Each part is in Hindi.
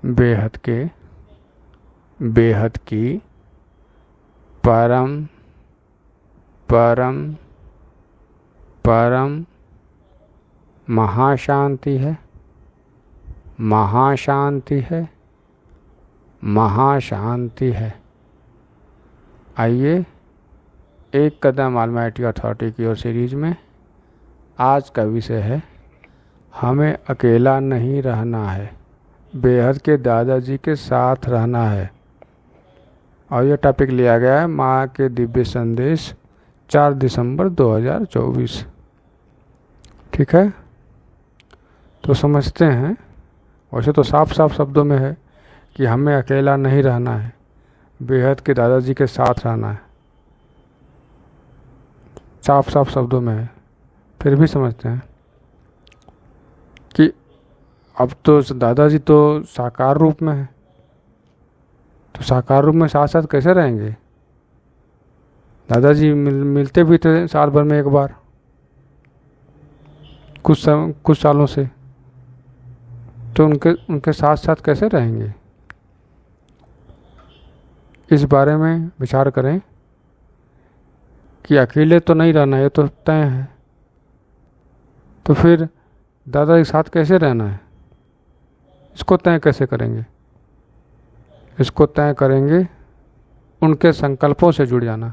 बेहद की परम परम परम महाशांति है, महाशांति है, महाशांति है। आइए एक कदम ऑलमाइटी अथॉरिटी की ओर सीरीज में आज का विषय है हमें अकेला नहीं रहना है, बेहद के दादाजी के साथ रहना है। और यह टॉपिक लिया गया है माँ के दिव्य संदेश 4 दिसंबर 2024। ठीक है, तो समझते हैं। वैसे तो साफ साफ शब्दों में है कि हमें अकेला नहीं रहना है, बेहद के दादाजी के साथ रहना है। साफ साफ शब्दों में है, फिर भी समझते हैं कि अब तो दादाजी तो साकार रूप में है, तो साकार रूप में साथ साथ कैसे रहेंगे? दादाजी मिलते भी थे साल भर में एक बार, कुछ सालों से, तो उनके साथ साथ कैसे रहेंगे? इस बारे में विचार करें कि अकेले तो नहीं रहना, ये तो तय है। तो फिर दादाजी के साथ कैसे रहना है, इसको तय कैसे करेंगे? इसको तय करेंगे उनके संकल्पों से जुड़ जाना।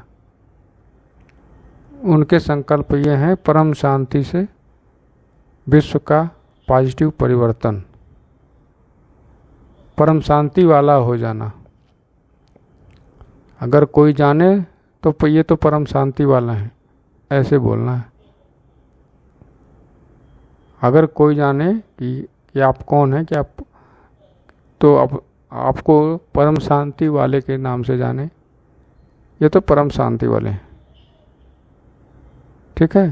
उनके संकल्प ये हैं परम शांति से विश्व का पॉजिटिव परिवर्तन, परम शांति वाला हो जाना। अगर कोई जाने तो ये तो परम शांति वाला है, ऐसे बोलना है। अगर कोई जाने कि आप कौन हैं, कि आप तो आपको परम शांति वाले के नाम से जाने, ये तो परम शांति वाले हैं। ठीक है,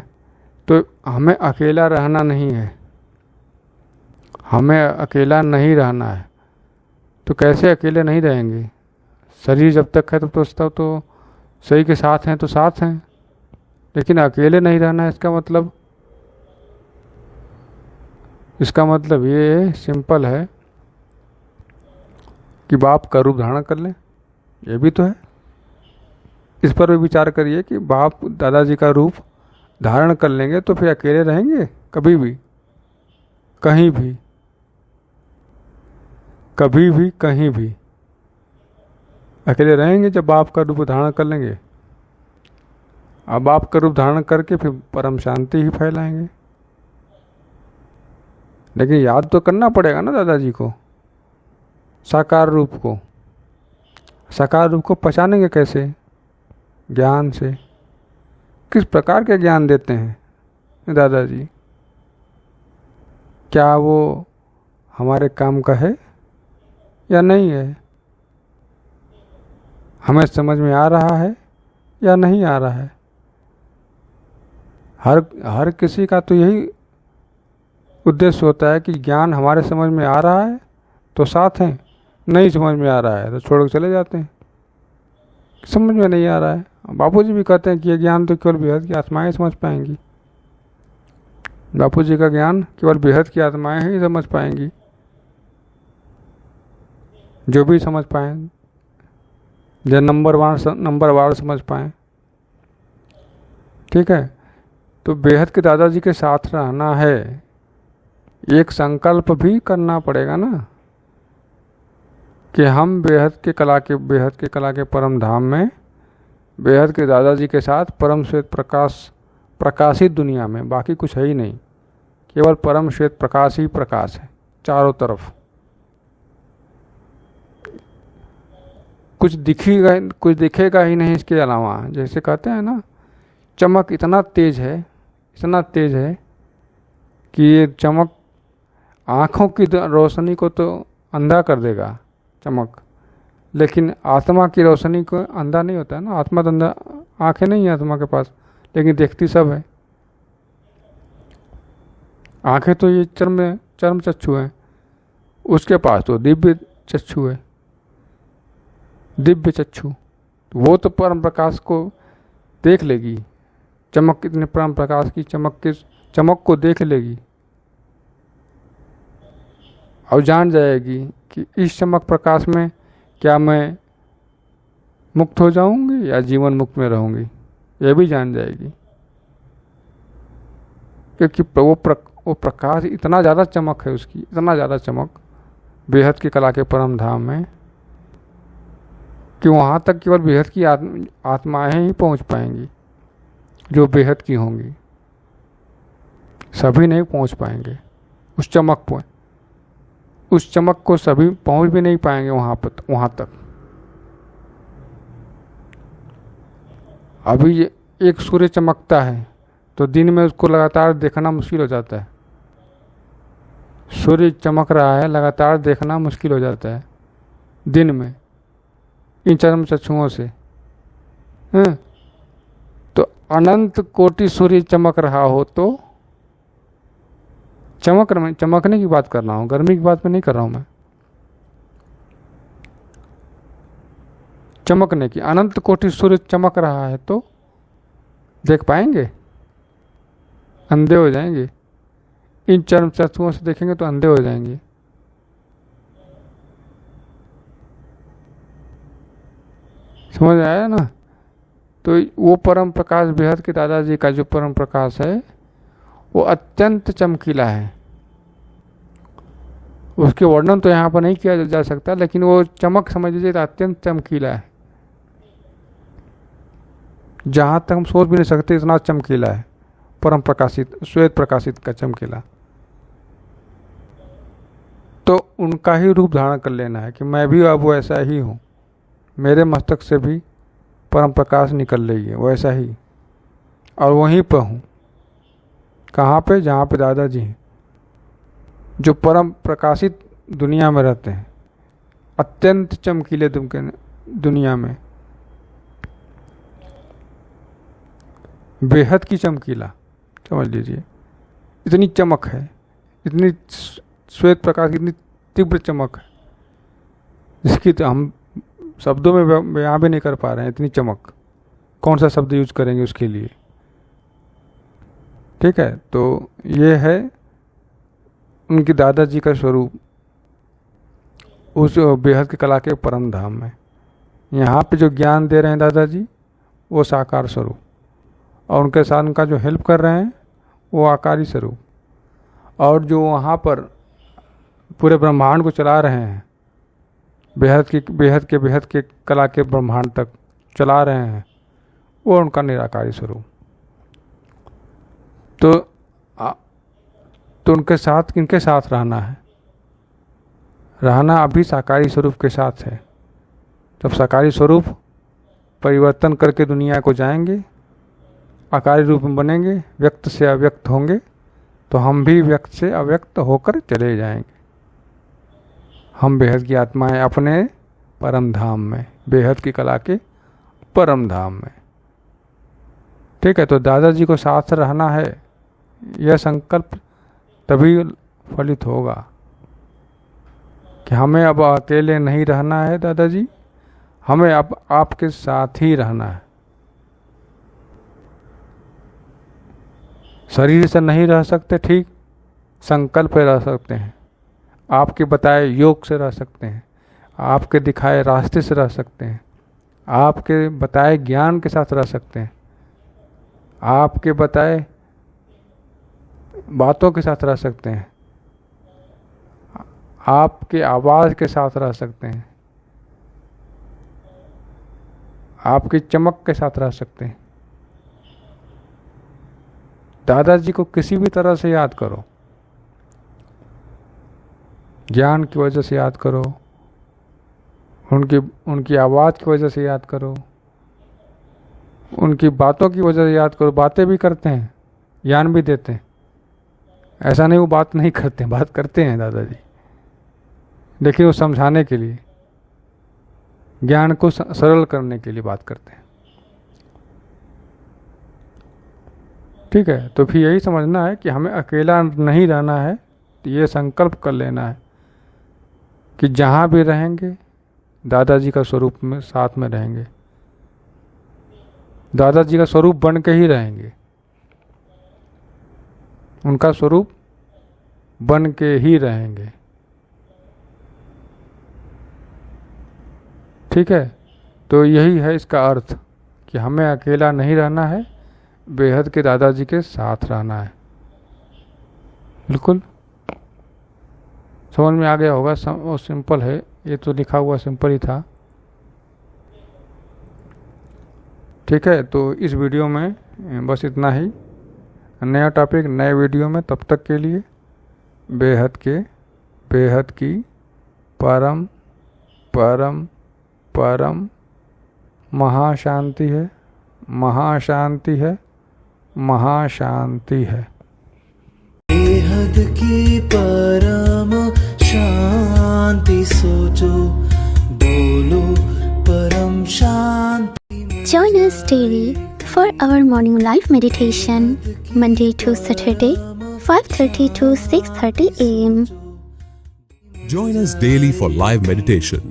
तो हमें अकेला रहना नहीं है, हमें अकेला नहीं रहना है। तो कैसे अकेले नहीं रहेंगे? शरीर जब तक है तब तो सही के साथ हैं, तो साथ हैं, लेकिन अकेले नहीं रहना है। इसका मतलब ये सिंपल है कि बाप का रूप धारण कर लें, ये भी तो है। इस पर भी विचार करिए कि बाप दादाजी का रूप धारण कर लेंगे तो फिर अकेले रहेंगे कभी भी, कहीं भी, कभी भी, कहीं भी अकेले रहेंगे जब बाप का रूप धारण कर लेंगे। अब बाप का रूप धारण करके फिर परम शांति ही फैलाएंगे। लेकिन याद तो करना पड़ेगा ना दादाजी को, साकार रूप को। साकार रूप को पहचानेंगे कैसे? ज्ञान से। किस प्रकार के ज्ञान देते हैं दादाजी? क्या वो हमारे काम का है या नहीं है? हमें समझ में आ रहा है या नहीं आ रहा है? हर किसी का तो यही उद्देश्य होता है कि ज्ञान हमारे समझ में आ रहा है तो साथ हैं, नहीं समझ में आ रहा है तो छोड़ के चले जाते हैं। समझ में नहीं आ रहा है, बापूजी भी कहते हैं कि ये ज्ञान तो केवल बेहद की आत्माएं समझ पाएंगी। बापूजी का ज्ञान केवल बेहद की आत्माएं ही समझ पाएंगी, जो भी समझ पाए, जो नंबर वार समझ पाए। ठीक है, तो बेहद के दादाजी के साथ रहना है, एक संकल्प भी करना पड़ेगा ना कि हम बेहद के कला के परम धाम में बेहद के दादाजी के साथ परम श्वेत प्रकाशित दुनिया में, बाकी कुछ है ही नहीं, केवल परम श्वेत प्रकाश ही प्रकाश है चारों तरफ। कुछ दिखेगा ही नहीं इसके अलावा। जैसे कहते हैं ना, चमक इतना तेज है कि ये चमक आँखों की रोशनी को तो अंधा कर देगा चमक, लेकिन आत्मा की रोशनी को अंधा नहीं होता है ना। आत्मा तो अंधा, आँखें नहीं है आत्मा के पास, लेकिन देखती सब है। आँखें तो ये चर्म चक्षु है, उसके पास तो दिव्य चक्षु है, दिव्य चक्षु। वो तो परम प्रकाश को देख लेगी, चमक इतने परम प्रकाश की चमक को देख लेगी। और जान जाएगी कि इस चमक प्रकाश में क्या मैं मुक्त हो जाऊंगी या जीवन मुक्त में रहूंगी, यह भी जान जाएगी। क्योंकि वो प्रकाश इतना ज़्यादा चमक है उसकी, इतना ज़्यादा चमक बेहद की कला के परम धाम में कि वहाँ तक केवल बेहद की आत्माएं ही पहुँच पाएंगी जो बेहद की होंगी। सभी नहीं पहुँच पाएंगे उस चमक पर, उस चमक को सभी पहुँच भी नहीं पाएंगे वहाँ तक। अभी एक सूर्य चमकता है तो दिन में उसको लगातार देखना मुश्किल हो जाता है। सूर्य चमक रहा है, लगातार देखना मुश्किल हो जाता है दिन में इन चरम चक्षुओं से। तो अनंत कोटि सूर्य चमक रहा हो तो चमकने की बात कर रहा हूँ, गर्मी की बात में नहीं कर रहा हूँ मैं। चमकने की, अनंत कोटि सूर्य चमक रहा है तो देख पाएंगे? अंधे हो जाएंगे। इन चरम चक्षुओं से देखेंगे तो अंधे हो जाएंगे। समझ आया ना? तो वो परम प्रकाश बेहद के दादाजी का जो परम प्रकाश है वो अत्यंत चमकीला है। उसके वर्णन तो यहाँ पर नहीं किया जा सकता, लेकिन वो चमक समझ लीजिए तो अत्यंत चमकीला है। जहाँ तक हम सोच भी नहीं सकते इतना चमकीला है परम प्रकाशित, श्वेत प्रकाशित का चमकीला। तो उनका ही रूप धारण कर लेना है कि मैं भी अब वैसा ही हूँ, मेरे मस्तक से भी परम प्रकाश निकल रही है वैसा ही, और वहीं पर हूँ। कहाँ पे? जहाँ पे दादाजी हैं, जो परम प्रकाशित दुनिया में रहते हैं, अत्यंत चमकीले दुनिया में, बेहद की चमकीला। समझ लीजिए इतनी चमक है, इतनी श्वेत प्रकाश की इतनी तीव्र चमक है जिसकी तो हम शब्दों में बयां भी नहीं कर पा रहे हैं। इतनी चमक, कौन सा शब्द यूज करेंगे उसके लिए? ठीक है, तो ये है उनकी दादाजी का स्वरूप उस बेहद की कला के परम धाम में। यहाँ पे जो ज्ञान दे रहे हैं दादाजी वो साकार स्वरूप, और उनके साथ उनका जो हेल्प कर रहे हैं वो आकारी स्वरूप, और जो वहाँ पर पूरे ब्रह्मांड को चला रहे हैं, बेहद के कला के ब्रह्मांड तक चला रहे हैं, वो उनका निराकारी स्वरूप। तो उनके साथ किनके साथ रहना है? रहना अभी साकारी स्वरूप के साथ है। जब साकारी स्वरूप परिवर्तन करके दुनिया को जाएंगे, आकारी रूप में बनेंगे, व्यक्त से अव्यक्त होंगे, तो हम भी व्यक्त से अव्यक्त होकर चले जाएंगे। हम बेहद की आत्माएं अपने परम धाम में, बेहद की कला के परम धाम में। ठीक है, तो दादाजी को साथ रहना है, यह संकल्प तभी फलित होगा कि हमें अब अकेले नहीं रहना है दादाजी, हमें अब आपके साथ ही रहना है। शरीर से नहीं रह सकते, ठीक, संकल्प पे रह सकते हैं, आपके बताए योग से रह सकते हैं, आपके दिखाए रास्ते से रह सकते हैं, आपके बताए ज्ञान के साथ रह सकते हैं, आपके बताए बातों के साथ रह सकते हैं, आपके आवाज़ के साथ रह सकते हैं, आपकी चमक के साथ रह सकते हैं। दादाजी को किसी भी तरह से याद करो, ज्ञान की वजह से याद करो, उनकी आवाज़ की वजह से याद करो, उनकी बातों की वजह से याद करो। बातें भी करते हैं, ज्ञान भी देते हैं, ऐसा नहीं वो बात नहीं करते, बात करते हैं दादाजी, लेकिन वो समझाने के लिए, ज्ञान को सरल करने के लिए बात करते हैं। ठीक है, तो फिर यही समझना है कि हमें अकेला नहीं रहना है। तो ये संकल्प कर लेना है कि जहाँ भी रहेंगे दादाजी का स्वरूप में साथ में रहेंगे, दादाजी का स्वरूप बन के ही रहेंगे, उनका स्वरूप बन के ही रहेंगे। ठीक है, तो यही है इसका अर्थ कि हमें अकेला नहीं रहना है, बेहद के दादाजी के साथ रहना है। बिल्कुल समझ में आ गया होगा, वो सिंपल है, ये तो लिखा हुआ सिंपल ही था। ठीक है, तो इस वीडियो में बस इतना ही। नया टॉपिक नए वीडियो में, तब तक के लिए बेहद की परम परम परम महाशांति है, महाशांति है, महाशांति है। बेहद की परम शांति सोचो, बोलो परम शांति। Join us daily for our morning live meditation, Monday to Saturday, 5:30 to 6:30 a.m. Join us daily for live meditation,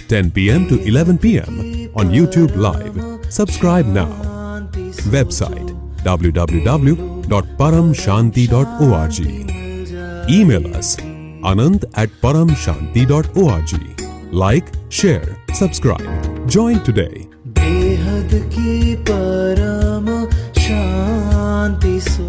10 p.m. to 11 p.m. on YouTube Live. Subscribe now. Website www.paramshanti.org. Email us anand@paramshanti.org. Like, share, subscribe. Join today. बेहद की परम शांति सो